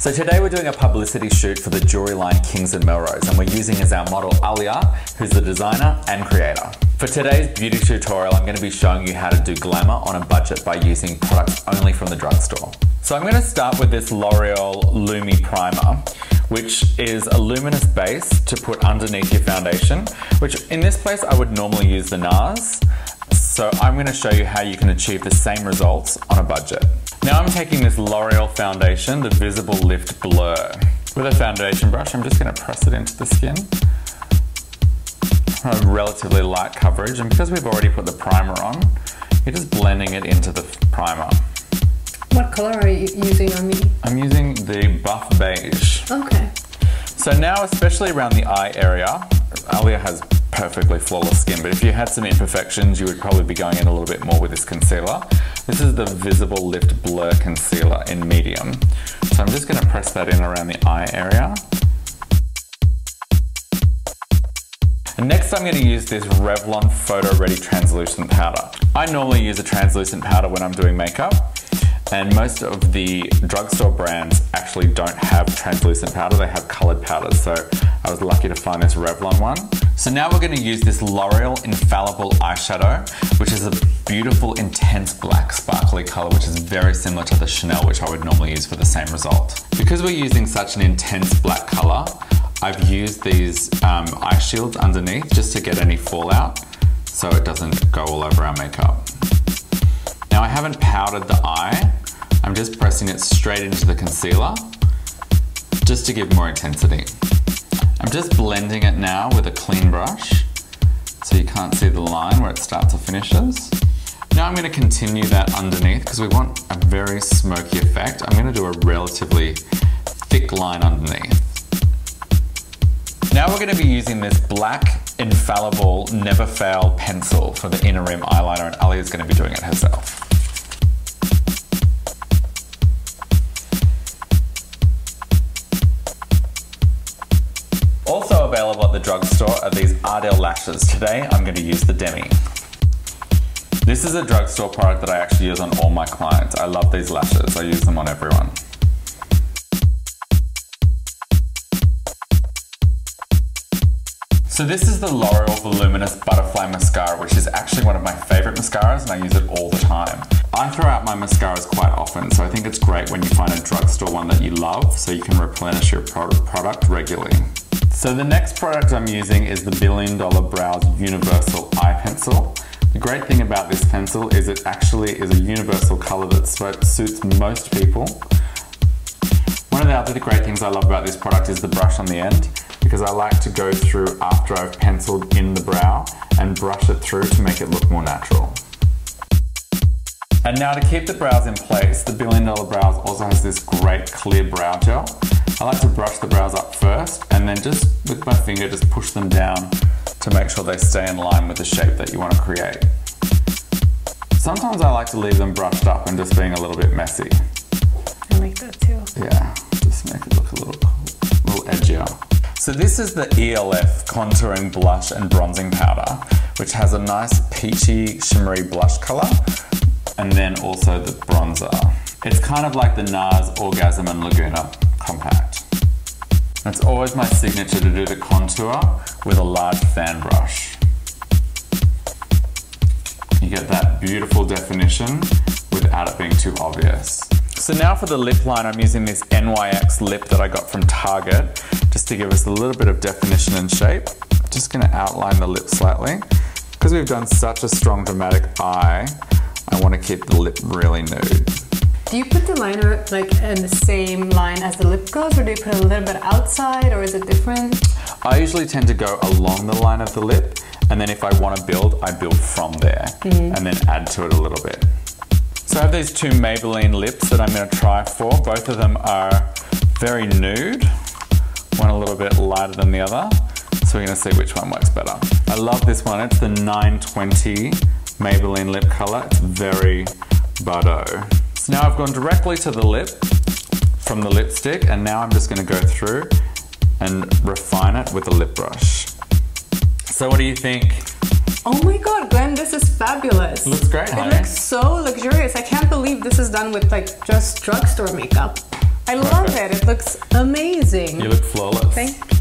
So today we're doing a publicity shoot for the jewelry line Kings Melrose, and we're using as our model Alia, who's the designer and creator. For today's beauty tutorial, I'm going to be showing you how to do glamour on a budget by using products only from the drugstore. So I'm going to start with this L'Oreal Lumi Primer, which is a luminous base to put underneath your foundation, which in this place I would normally use the NARS. So I'm going to show you how you can achieve the same results on a budget. Now I'm taking this L'Oreal foundation, the Visible Lift Blur. With a foundation brush, I'm just going to press it into the skin. A relatively light coverage, and because we've already put the primer on, you're just blending it into the primer. What color are you using on me? I'm using the buff beige. Okay. So now, especially around the eye area, Alia has perfectly flawless skin, but if you had some imperfections, you would probably be going in a little bit more with this concealer. This is the Visible Lift Blur Concealer in medium. So I'm just going to press that in around the eye area. And next I'm going to use this Revlon Photo Ready Translucent Powder. I normally use a translucent powder when I'm doing makeup, and most of the drugstore brands actually don't have translucent powder, they have coloured powders, so I was lucky to find this Revlon one. So now we're going to use this L'Oreal Infallible Eyeshadow, which is a beautiful intense black sparkly colour, which is very similar to the Chanel, which I would normally use for the same result. Because we're using such an intense black colour, I've used these eye shields underneath just to get any fallout so it doesn't go all over our makeup. Now I haven't powdered the eye, I'm just pressing it straight into the concealer just to give more intensity. I'm just blending it now with a clean brush so you can't see the line where it starts or finishes. Now I'm going to continue that underneath because we want a very smoky effect. I'm going to do a relatively thick line underneath. Now we're going to be using this black infallible Never Fail pencil for the inner rim eyeliner, and Alia is going to be doing it herself. Also available at the drugstore are these Ardell lashes. Today I'm going to use the Demi. This is a drugstore product that I actually use on all my clients. I love these lashes, I use them on everyone. So this is the L'Oreal Voluminous Butterfly Mascara, which is actually one of my favourite mascaras, and I use it all the time. I throw out my mascaras quite often, so I think it's great when you find a drugstore one that you love, so you can replenish your product regularly. So the next product I'm using is the $1 Billion Brows Universal Eye Pencil. The great thing about this pencil is it actually is a universal colour that suits most people. One of the other great things I love about this product is the brush on the end, because I like to go through after I've penciled in the brow and brush it through to make it look more natural. And now to keep the brows in place, the $1 Billion Brows also has this great clear brow gel. I like to brush the brows up first and then just with my finger just push them down to make sure they stay in line with the shape that you want to create. Sometimes I like to leave them brushed up and just being a little bit messy. I like that too. Yeah, just make it look a little edgier. So this is the ELF Contouring Blush and Bronzing Powder, which has a nice peachy, shimmery blush colour, and then also the bronzer. It's kind of like the NARS Orgasm and Laguna Compact. It's always my signature to do the contour with a large fan brush. You get that beautiful definition without it being too obvious. So now for the lip line, I'm using this NYX lip that I got from Target, just to give us a little bit of definition and shape. Just going to outline the lip slightly. Because we've done such a strong dramatic eye, I want to keep the lip really nude. Do you put the liner like in the same line as the lip goes, or do you put it a little bit outside, or is it different? I usually tend to go along the line of the lip, and then if I want to build, I build from there, and then add to it a little bit. So I have these two Maybelline lips that I'm going to try for. Both of them are very nude, one a little bit lighter than the other, so we're going to see which one works better. I love this one, it's the 920 Maybelline lip colour, it's very Bordeaux. So now I've gone directly to the lip from the lipstick, and now I'm just going to go through and refine it with a lip brush. So what do you think? Oh my god, Glenn, this is fabulous. It looks great, It looks so luxurious. I can't believe this is done with like just drugstore makeup. I love it. It looks amazing. You look flawless. Thank you.